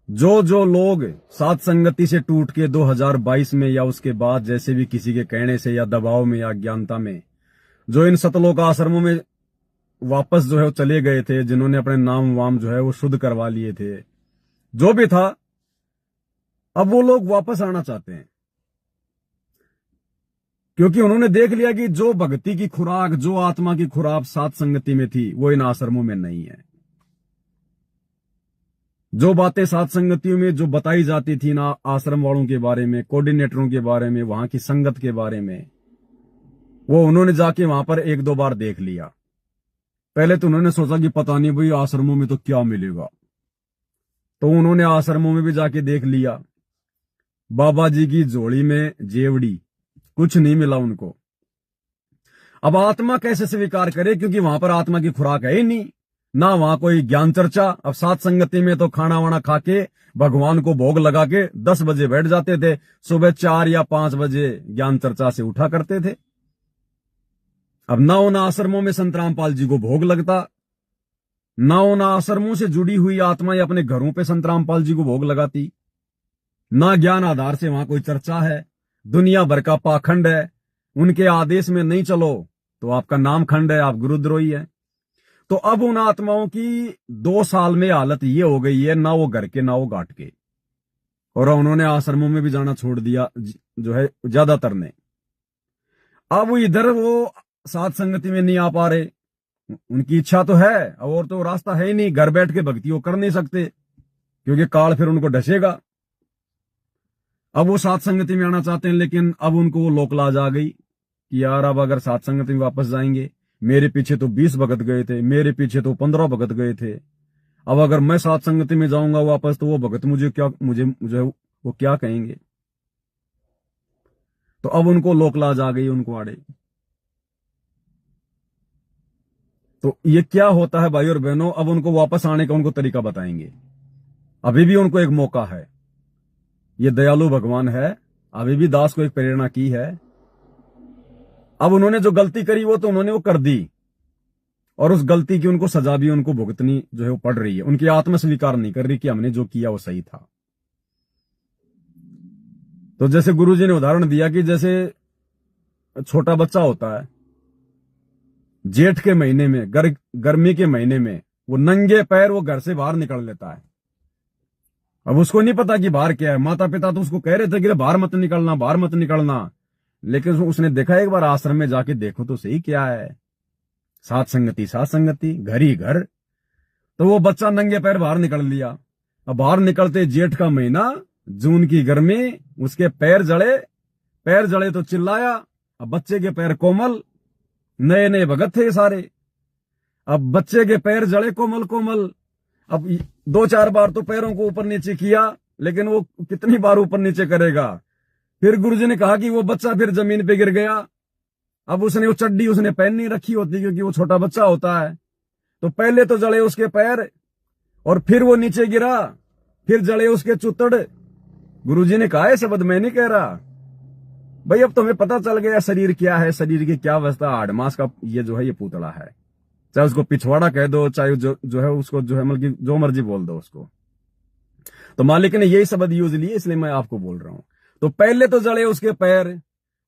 जो जो लोग सात संगति से टूट के 2022 में या उसके बाद जैसे भी किसी के कहने से या दबाव में या अज्ञानता में जो इन सतलोक आश्रमों में वापस जो है वो चले गए थे, जिन्होंने अपने नाम वाम जो है वो शुद्ध करवा लिए थे, जो भी था, अब वो लोग वापस आना चाहते हैं। क्योंकि उन्होंने देख लिया कि जो भक्ति की खुराक, जो आत्मा की खुराक सात संगति में थी, वो इन आश्रमों में नहीं है। जो बातें सात संगतियों में जो बताई जाती थी ना, आश्रम वालों के बारे में, कोऑर्डिनेटरों के बारे में, वहां की संगत के बारे में, वो उन्होंने जाके वहां पर एक दो बार देख लिया। पहले तो उन्होंने सोचा कि पता नहीं भाई आश्रमों में तो क्या मिलेगा, तो उन्होंने आश्रमों में भी जाके देख लिया। बाबा जी की झोली में जेवड़ी, कुछ नहीं मिला उनको। अब आत्मा कैसे स्वीकार करे, क्योंकि वहां पर आत्मा की खुराक है ही नहीं, ना वहां कोई ज्ञान चर्चा। अब सात संगति में तो खाना वाना खा के भगवान को भोग लगा के 10 बजे बैठ जाते थे, सुबह 4 या 5 बजे ज्ञान चर्चा से उठा करते थे। अब ना उन आश्रमों में संत रामपाल जी को भोग लगता, ना उन आश्रमों से जुड़ी हुई आत्माएं अपने घरों पे संत रामपाल जी को भोग लगाती, ना ज्ञान आधार से वहां कोई चर्चा है। दुनिया भर का पाखंड है, उनके आदेश में नहीं चलो तो आपका नाम खंड है, आप गुरुद्रोही है। तो अब उन आत्माओं की 2 साल में हालत ये हो गई है, ना वो घर के ना वो घाट के, और उन्होंने आश्रमों में भी जाना छोड़ दिया जो है ज्यादातर ने। अब इधर वो सात संगति में नहीं आ पा रहे, उनकी इच्छा तो है और तो रास्ता है ही नहीं, घर बैठ के भक्ति वो कर नहीं सकते क्योंकि काल फिर उनको ढसेगा। अब वो सात संगति में आना चाहते हैं, लेकिन अब उनको वो लोकलाज आ गई कि यार अब अगर सात संगति में वापस जाएंगे, मेरे पीछे तो 20 भगत गए थे, मेरे पीछे तो 15 भगत गए थे, अब अगर मैं सात संगति में जाऊंगा वापस तो वो भगत मुझे वो क्या कहेंगे। तो अब उनको लोकलाज आ गई, उनको आड़े। तो ये क्या होता है भाई और बहनों, अब उनको वापस आने का उनको तरीका बताएंगे। अभी भी उनको एक मौका है, ये दयालु भगवान है, अभी भी दास को एक प्रेरणा की है। अब उन्होंने जो गलती करी वो तो उन्होंने वो कर दी, और उस गलती की उनको सजा भी उनको भुगतनी जो है वो पड़ रही है। उनकी आत्मा स्वीकार नहीं कर रही कि हमने जो किया वो सही था। तो जैसे गुरुजी ने उदाहरण दिया कि जैसे छोटा बच्चा होता है, जेठ के महीने में, गर्मी के महीने में वो नंगे पैर वो घर से बाहर निकल लेता है। अब उसको नहीं पता कि बाहर क्या है, माता पिता तो उसको कह रहे थे कि बाहर मत निकलना, बाहर मत निकलना, लेकिन उसने देखा एक बार आश्रम में जाके देखो तो सही क्या है, सात संगति सात संगति, घर ही घर। तो वो बच्चा नंगे पैर बाहर निकल लिया। अब बाहर निकलते जेठ का महीना, जून की गर्मी, उसके पैर जड़े तो चिल्लाया। अब बच्चे के पैर कोमल, नए नए भगत थे सारे, अब बच्चे के पैर जड़े कोमल कोमल। अब 2-4 बार तो पैरों को ऊपर नीचे किया, लेकिन वो कितनी बार ऊपर नीचे करेगा। फिर गुरुजी ने कहा कि वो बच्चा फिर जमीन पे गिर गया। अब उसने वो चड्डी उसने पहन नहीं रखी होती क्योंकि वो छोटा बच्चा होता है, तो पहले तो जड़े उसके पैर और फिर वो नीचे गिरा, फिर जड़े उसके चुतड़। गुरुजी ने कहा है शब्द मैं नहीं कह रहा भाई, अब तुम्हें पता चल गया शरीर क्या है, शरीर की क्या अवस्था। हाड़ मांस का ये जो है ये पुतला है, चाहे उसको पिछवाड़ा कह दो, चाहे जो है उसको जो है मतलब जो मर्जी बोल दो उसको। तो मालिक ने यही शब्द यूज लिए, इसलिए मैं आपको बोल रहा हूं। तो पहले तो जड़े उसके पैर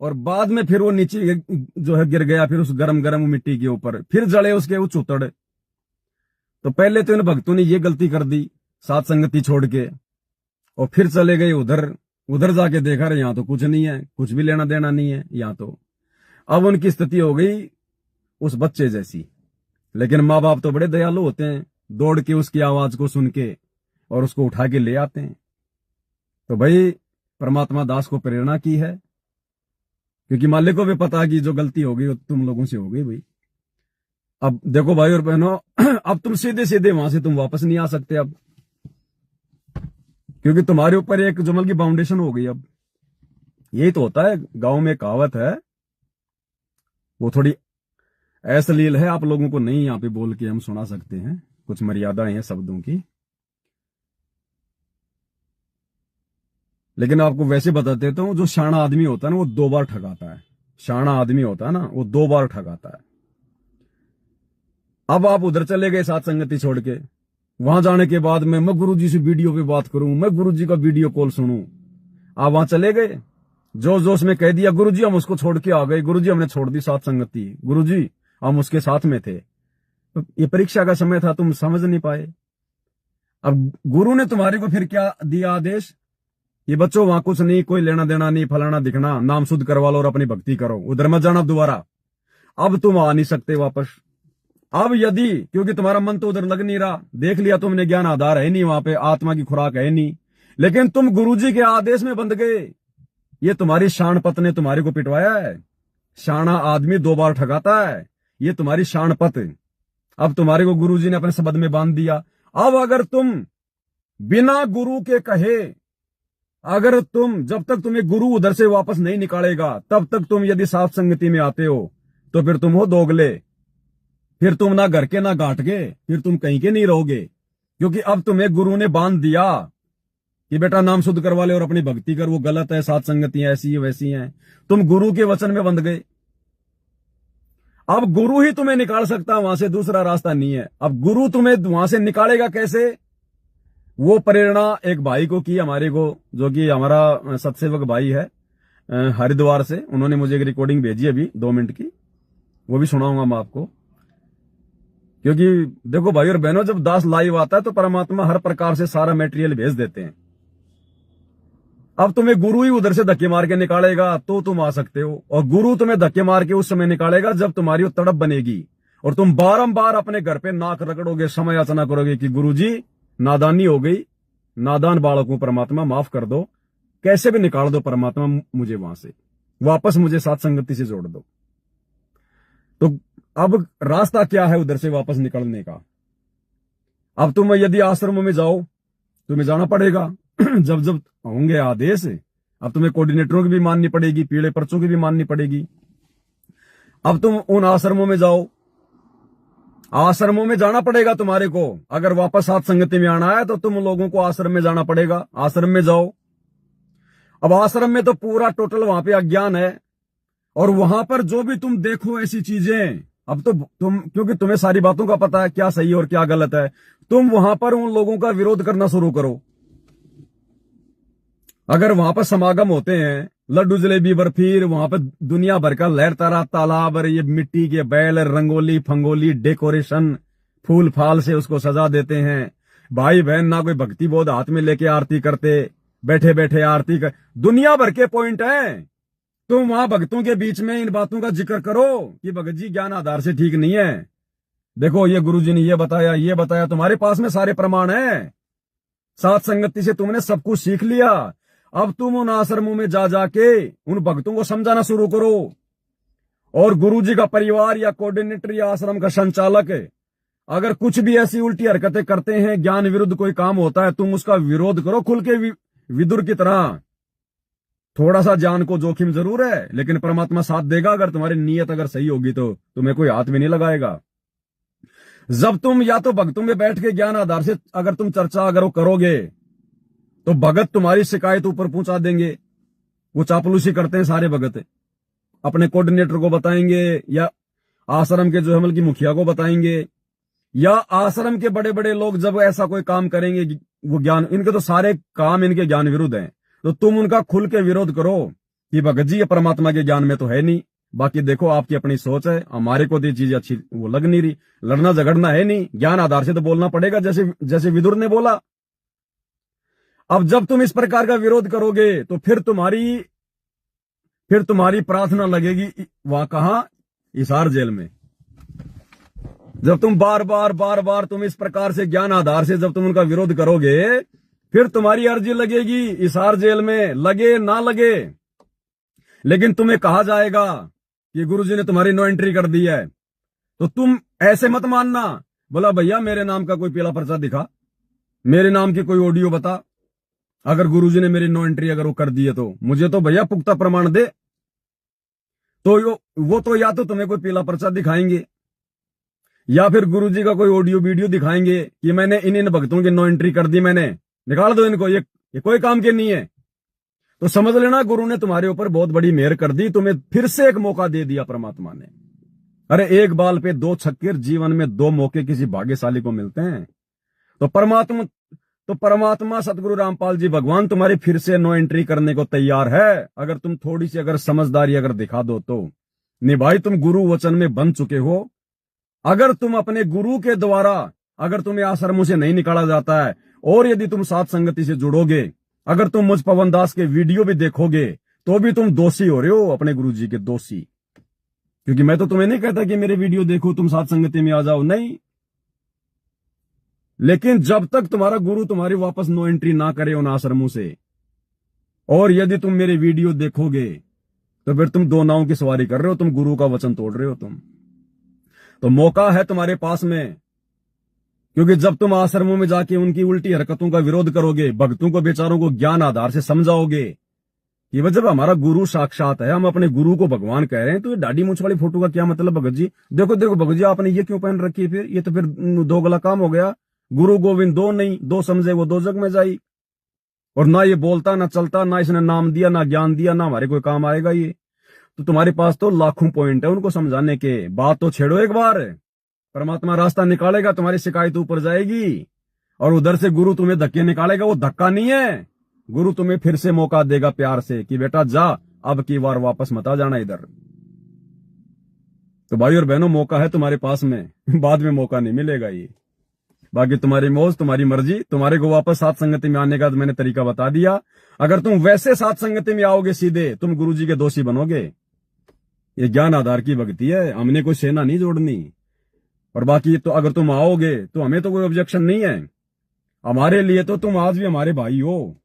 और बाद में फिर वो नीचे जो है गिर गया, फिर उस गरम गरम मिट्टी के ऊपर फिर जड़े उसके वो चुतड़। तो पहले तो इन भक्तों ने ये गलती कर दी सात संगति छोड़ के, और फिर चले गए उधर जाके देखा रहे यहाँ तो कुछ नहीं है, कुछ भी लेना देना नहीं है यहाँ तो। अब उनकी स्थिति हो गई उस बच्चे जैसी। लेकिन माँ बाप तो बड़े दयालु होते हैं, दौड़ के उसकी आवाज को सुन के और उसको उठा के ले आते हैं। तो भाई परमात्मा दास को प्रेरणा की है, क्योंकि मालिक को भी पता है कि जो गलती हो गई वो तुम लोगों से हो गई भाई। अब देखो भाई और बहनों, अब तुम सीधे सीधे वहां से तुम वापस नहीं आ सकते अब, क्योंकि तुम्हारे ऊपर एक जुमल की फाउंडेशन हो गई। अब यही तो होता है, गांव में कहावत है, वो थोड़ी अश्लील है, आप लोगों को नहीं यहाँ पे बोल के हम सुना सकते हैं, कुछ मर्यादाएं हैं शब्दों की, लेकिन आपको वैसे बता देता हूं, जो शाना आदमी होता है ना वो 2 बार ठगाता है। शाना आदमी होता है ना वो 2 बार ठगाता है। अब आप उधर चले गए सात संगति छोड़ के, वहां जाने के बाद में मैं गुरुजी से वीडियो पे बात करूं, मैं गुरुजी का वीडियो कॉल सुनूं। आप वहां चले गए, जोश जोश में कह दिया गुरुजी हम उसको छोड़ के आ गए, गुरुजी हमने छोड़ दी साथ संगति, गुरुजी हम उसके साथ में थे। तो ये परीक्षा का समय था, तुम समझ नहीं पाए। अब गुरु ने तुम्हारे को फिर क्या दिया आदेश, ये बच्चों वहां कुछ नहीं, कोई लेना देना नहीं, फलाना दिखना, नाम शुद्ध करवा लो और अपनी भक्ति करो, उधर मत जाना दोबारा। अब तुम आ नहीं सकते वापस। अब यदि, क्योंकि तुम्हारा मन तो उधर लग नहीं रहा, देख लिया तुमने, ज्ञान आधार है नहीं वहां पे, आत्मा की खुराक है नहीं, लेकिन तुम गुरुजी के आदेश में बंध गए। ये तुम्हारी शानपत ने तुम्हारे को पिटवाया है। शाना आदमी 2 बार ठगाता है, ये तुम्हारी शानपत। अब तुम्हारे को गुरुजी ने अपने शब्द में बांध दिया। अब अगर तुम बिना गुरु के कहे, अगर तुम, जब तक तुम्हें गुरु उधर से वापस नहीं निकालेगा, तब तक तुम यदि साफ संगति में आते हो तो फिर तुम हो दोगले, फिर तुम ना घर के ना घाट के, फिर तुम कहीं के नहीं रहोगे। क्योंकि अब तुम्हें गुरु ने बांध दिया कि बेटा नाम शुद्ध करवा ले और अपनी भक्ति कर, वो गलत है, सात संगतियां ऐसी है वैसी हैं। तुम गुरु के वचन में बंध गए। अब गुरु ही तुम्हें निकाल सकता, वहां से दूसरा रास्ता नहीं है। अब गुरु तुम्हें वहां से निकालेगा कैसे, वो प्रेरणा एक भाई को की, हमारे को, जो कि हमारा सत्सेवक भाई है हरिद्वार से, उन्होंने मुझे एक रिकॉर्डिंग भेजी अभी 2 मिनट की, वो भी सुनाऊंगा मैं आपको। क्योंकि देखो भाई और बहनों, जब दास लाइव आता है तो परमात्मा हर प्रकार से सारा मटेरियल भेज देते हैं। अब तुम्हें गुरु ही उधर से धक्के मार के निकालेगा तो तुम आ सकते हो, और गुरु तुम्हें धक्के मार के उस समय निकालेगा जब तुम्हारी वो तड़प बनेगी और तुम बारंबार अपने घर पे नाक रगड़ोगे, समय याचना करोगे कि गुरुजी नादानी हो गई, नादान बालकों परमात्मा माफ कर दो, कैसे भी निकाल दो परमात्मा मुझे वहां से, वापस मुझे साथ संगति से जोड़ दो। तो अब रास्ता क्या है उधर से वापस निकलने का। अब तुम यदि आश्रमों में जाओ, तुम्हें जाना पड़ेगा जब जब होंगे आदेश। अब तुम्हें कोऑर्डिनेटरों की भी माननी पड़ेगी, पीले पर्चों की भी माननी पड़ेगी। अब तुम उन आश्रमों में जाओ, आश्रमों में जाना पड़ेगा तुम्हारे को। अगर वापस साथ संगति में आना है तो तुम लोगों को आश्रम में जाना पड़ेगा। आश्रम में जाओ। अब आश्रम में तो पूरा टोटल वहां पे अज्ञान है, और वहां पर जो भी तुम देखो ऐसी चीजें, अब तो तुम, क्योंकि तुम्हें सारी बातों का पता है क्या सही और क्या गलत है, तुम वहां पर उन लोगों का विरोध करना शुरू करो। अगर वहां पर समागम होते हैं, लड्डू जलेबी बर्फी, वहां पर दुनिया भर का लहर तारा तालाब, ये मिट्टी के बैल, रंगोली फंगोली, डेकोरेशन, फूल फाल से उसको सजा देते हैं। भाई बहन ना कोई भक्ति बोध हाथ में लेके आरती करते, बैठे बैठे आरती कर, दुनिया भर के पॉइंट हैं। तुम वहां भक्तों के बीच में इन बातों का जिक्र करो कि भगत जी ज्ञान आधार से ठीक नहीं है, देखो ये गुरुजी ने ये बताया, तुम्हारे पास में सारे प्रमाण हैं। साथ संगति से तुमने सब कुछ सीख लिया। अब तुम उन आश्रमों में जा जाके उन भक्तों को समझाना शुरू करो। और गुरुजी का परिवार या कोऑर्डिनेटर या आश्रम का संचालक अगर कुछ भी ऐसी उल्टी हरकतें करते हैं, ज्ञान विरुद्ध कोई काम होता है, तुम उसका विरोध करो खुल के, विदुर की तरह। थोड़ा सा जान को जोखिम जरूर है, लेकिन परमात्मा साथ देगा। अगर तुम्हारी नीयत अगर सही होगी तो तुम्हें कोई हाथ भी नहीं लगाएगा। जब तुम या तो भक्तों में बैठ के ज्ञान आधार से अगर तुम चर्चा अगर वो करोगे तो भगत तुम्हारी शिकायत ऊपर पहुंचा देंगे। वो चापलूसी करते हैं सारे भगत, अपने कोऑर्डिनेटर को बताएंगे या आश्रम के जो है मुखिया को बताएंगे, या आश्रम के बड़े बड़े लोग जब ऐसा कोई काम करेंगे, वो ज्ञान, इनके तो सारे काम इनके ज्ञान विरुद्ध हैं, तो तुम उनका खुल के विरोध करो कि भगत जी ये परमात्मा के ज्ञान में तो है नहीं। बाकी देखो आपकी अपनी सोच है, हमारे को तो ये चीज अच्छी वो लग नहीं रही। लड़ना झगड़ना है नहीं, ज्ञान आधार से तो बोलना पड़ेगा, जैसे जैसे विदुर ने बोला। अब जब तुम इस प्रकार का विरोध करोगे तो फिर तुम्हारी प्रार्थना लगेगी वहां, कहां, हिसार जेल में। जब तुम बार बार तुम इस प्रकार से ज्ञान आधार से जब तुम उनका विरोध करोगे, फिर तुम्हारी अर्जी लगेगी हिसार जेल में, लगे ना लगे, लेकिन तुम्हें कहा जाएगा कि गुरुजी ने तुम्हारी नो एंट्री कर दी है। तो तुम ऐसे मत मानना, बोला भैया मेरे नाम का कोई पीला पर्चा दिखा, मेरे नाम की कोई ऑडियो बता, अगर गुरुजी ने मेरी नो एंट्री अगर वो कर दी है तो मुझे तो भैया पुख्ता प्रमाण दे। तो वो तो या तो तुम्हें कोई पीला पर्चा दिखाएंगे या फिर गुरुजी का कोई ऑडियो वीडियो दिखाएंगे कि मैंने इन भक्तों की नो एंट्री कर दी, मैंने निकाल दो इनको, ये कोई काम के नहीं है। तो समझ लेना गुरु ने तुम्हारे ऊपर बहुत बड़ी मेहर कर दी, तुम्हें फिर से एक मौका दे दिया परमात्मा ने। अरे एक बाल पे 2 छक्के, जीवन में 2 मौके किसी भाग्यशाली को मिलते हैं। तो परमात्मा सतगुरु रामपाल जी भगवान तुम्हारी फिर से नो एंट्री करने को तैयार है, अगर तुम थोड़ी सी अगर समझदारी अगर दिखा दो तो। नहीं भाई, तुम गुरु वचन में बन चुके हो। अगर तुम अपने गुरु के द्वारा, अगर तुम्हें आश्रमों से नहीं निकाला जाता है, और यदि तुम साथ संगति से जुड़ोगे, अगर तुम मुझ पवन दास के वीडियो भी देखोगे, तो भी तुम दोषी हो रहे हो, अपने गुरु जी के दोषी। क्योंकि मैं तो तुम्हें नहीं कहता कि मेरे वीडियो देखो, तुम साथ संगति में आ जाओ, नहीं। लेकिन जब तक तुम्हारा गुरु तुम्हारी वापस नो एंट्री ना करे उन आश्रमों से, और यदि तुम मेरे वीडियो देखोगे, तो फिर तुम दो नावों की सवारी कर रहे हो, तुम गुरु का वचन तोड़ रहे हो तुम। तो मौका है तुम्हारे पास में, क्योंकि जब तुम आश्रमों में जाके उनकी उल्टी हरकतों का विरोध करोगे, भक्तों को बेचारों को ज्ञान आधार से समझाओगे कि वह जब हमारा गुरु साक्षात है, हम अपने गुरु को भगवान कह रहे हैं, तो ये दाढ़ी मूंछ वाली फोटो का क्या मतलब भगत जी? देखो देखो भगत जी, आपने ये क्यों पहन रखी है? फिर ये तो फिर दो गला काम हो गया। गुरु गोविंद दो नहीं, दो समझे वो दो जग में जाई। और ना ये बोलता ना चलता, ना इसने नाम दिया ना ज्ञान दिया, ना हमारे कोई काम आएगा ये। तो तुम्हारे पास तो लाखों पॉइंट है उनको समझाने के। बात तो छेड़ो एक बार, परमात्मा रास्ता निकालेगा, तुम्हारी शिकायत ऊपर जाएगी, और उधर से गुरु तुम्हें धक्के निकालेगा। वो धक्का नहीं है, गुरु तुम्हें फिर से मौका देगा प्यार से कि बेटा जा, अब की बार वापस मत आ जाना इधर। तो भाई और बहनों, मौका है तुम्हारे पास में, बाद में मौका नहीं मिलेगा ये। बाकी तुम्हारी मौज, तुम्हारी मर्जी। तुम्हारे को वापस साथ संगति में आने का तो मैंने तरीका बता दिया। अगर तुम वैसे साथ संगति में आओगे सीधे, तुम गुरु जी के दोषी बनोगे। ये ज्ञान आधार की भक्ति है, हमने कोई सेना नहीं जोड़नी। और बाकी तो अगर तुम आओगे तो हमें तो कोई ऑब्जेक्शन नहीं है, हमारे लिए तो तुम आज भी हमारे भाई हो।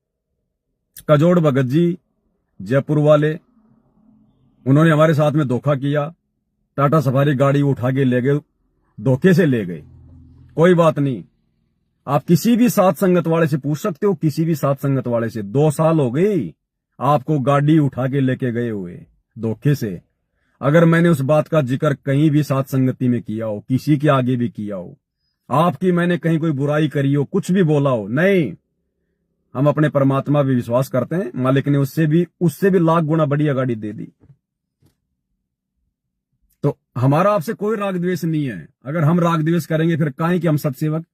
कजोड़ भगत जी जयपुर वाले, उन्होंने हमारे साथ में धोखा किया, टाटा सफारी गाड़ी उठा के ले गए, धोखे से ले गए। कोई बात नहीं, आप किसी भी साथ संगत वाले से पूछ सकते हो, किसी भी साथ संगत वाले से। 2 साल हो गई आपको गाड़ी उठा के लेके गए हुए धोखे से। अगर मैंने उस बात का जिक्र कहीं भी साथ संगति में किया हो, किसी के आगे भी किया हो, आपकी मैंने कहीं कोई बुराई करी हो, कुछ भी बोला हो, नहीं। हम अपने परमात्मा भी विश्वास करते हैं, मालिक ने उससे भी लाख गुना बढ़िया गाड़ी दे दी। तो हमारा आपसे कोई राग द्वेष नहीं है। अगर हम राग द्वेष करेंगे फिर काहे कि हम सत्सेवक।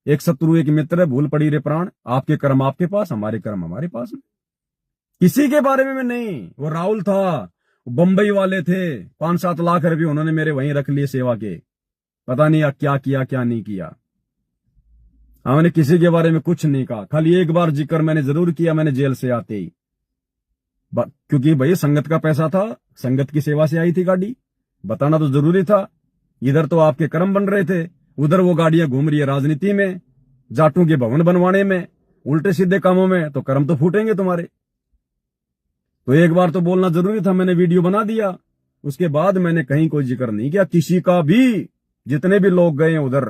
एक शत्रु एक मित्र है, भूल पड़ी रे प्राण। आपके कर्म आपके पास, हमारे कर्म हमारे पास। किसी के बारे में नहीं। वो राहुल था, बंबई वाले थे, 5-7 लाख रुपए उन्होंने मेरे वहीं रख लिए सेवा के। पता नहीं क्या किया क्या नहीं किया। हमने किसी के बारे में कुछ नहीं कहा। खाली एक बार जिक्र मैंने जरूर किया, मैंने जेल से आते ही, क्योंकि भाई संगत का पैसा था, संगत की सेवा से आई थी गाड़ी, बताना तो जरूरी था। इधर तो आपके कर्म बन रहे थे, उधर वो गाड़ियां घूम रही है राजनीति में, जाटों के भवन बनवाने में, उल्टे सीधे कामों में। तो कर्म तो फूटेंगे तुम्हारे। तो एक बार तो बोलना जरूरी था, मैंने वीडियो बना दिया। उसके बाद मैंने कहीं कोई जिक्र नहीं किया किसी का भी। जितने भी लोग गए उधर,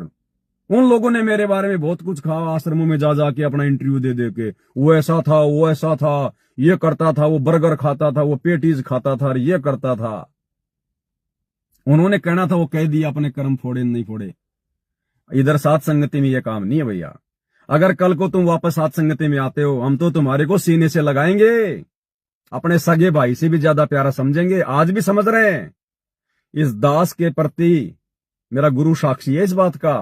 उन लोगों ने मेरे बारे में बहुत कुछ कहा, आश्रमों में जा जाके अपना इंटरव्यू दे दे के। वो ऐसा था, वो ऐसा था, ये करता था, वो बर्गर खाता था, वो पेटीज खाता था, ये करता था। उन्होंने कहना था वो कह दिया, अपने कर्म फोड़े नहीं फोड़े। इधर साथ संगति में ये काम नहीं है भैया। अगर कल को तुम वापस साथ संगति में आते हो, हम तो तुम्हारे को सीने से लगाएंगे, अपने सगे भाई से भी ज्यादा प्यारा समझेंगे। आज भी समझ रहे हैं। इस दास के प्रति मेरा गुरु साक्षी है इस बात का।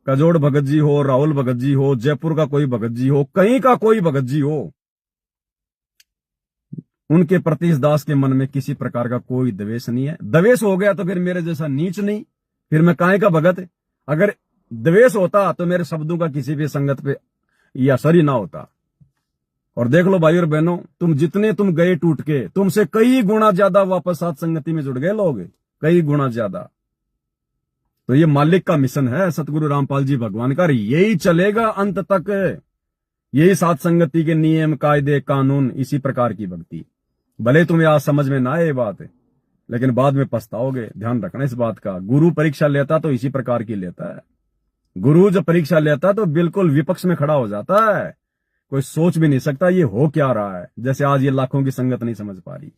कजोड़ भगत जी हो, राहुल भगत जी हो, जयपुर का कोई भगत जी हो, कहीं का कोई भगत जी हो, उनके प्रति इस दास के मन में किसी प्रकार का कोई द्वेष नहीं है। द्वेष हो गया तो फिर मेरे जैसा नीच नहीं, फिर मैं काहे का भगत। अगर द्वेष होता तो मेरे शब्दों का किसी भी संगत पे ये असर ही ना होता। और देख लो भाई और बहनों, तुम जितने तुम गए टूट के, तुमसे कई गुना ज्यादा वापस साथ संगति में जुड़ गए लोग, कई गुना ज्यादा। तो ये मालिक का मिशन है, सतगुरु रामपाल जी भगवान का। यही चलेगा अंत तक। यही साथ संगति के नियम कायदे कानून, इसी प्रकार की भक्ति। भले तुम्हें आज समझ में ना आए ये बात, लेकिन बाद में पछताओगे। ध्यान रखना इस बात का। गुरु परीक्षा लेता तो इसी प्रकार की लेता है। गुरु जब परीक्षा लेता तो बिल्कुल विपक्ष में खड़ा हो जाता है। कोई सोच भी नहीं सकता ये हो क्या रहा है, जैसे आज ये लाखों की संगत नहीं समझ पा रही।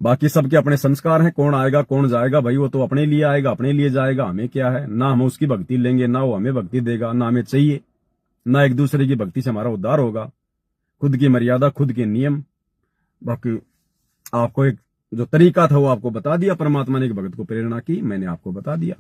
बाकी सबके अपने संस्कार हैं, कौन आएगा कौन जाएगा भाई, वो तो अपने लिए आएगा अपने लिए जाएगा। हमें क्या है, ना हम उसकी भक्ति लेंगे, ना वो हमें भक्ति देगा, ना हमें चाहिए, ना एक दूसरे की भक्ति से हमारा उद्धार होगा। खुद की मर्यादा, खुद के नियम। बाकी आपको एक जो तरीका था वो आपको बता दिया, परमात्मा ने एक भगत को प्रेरणा की, मैंने आपको बता दिया।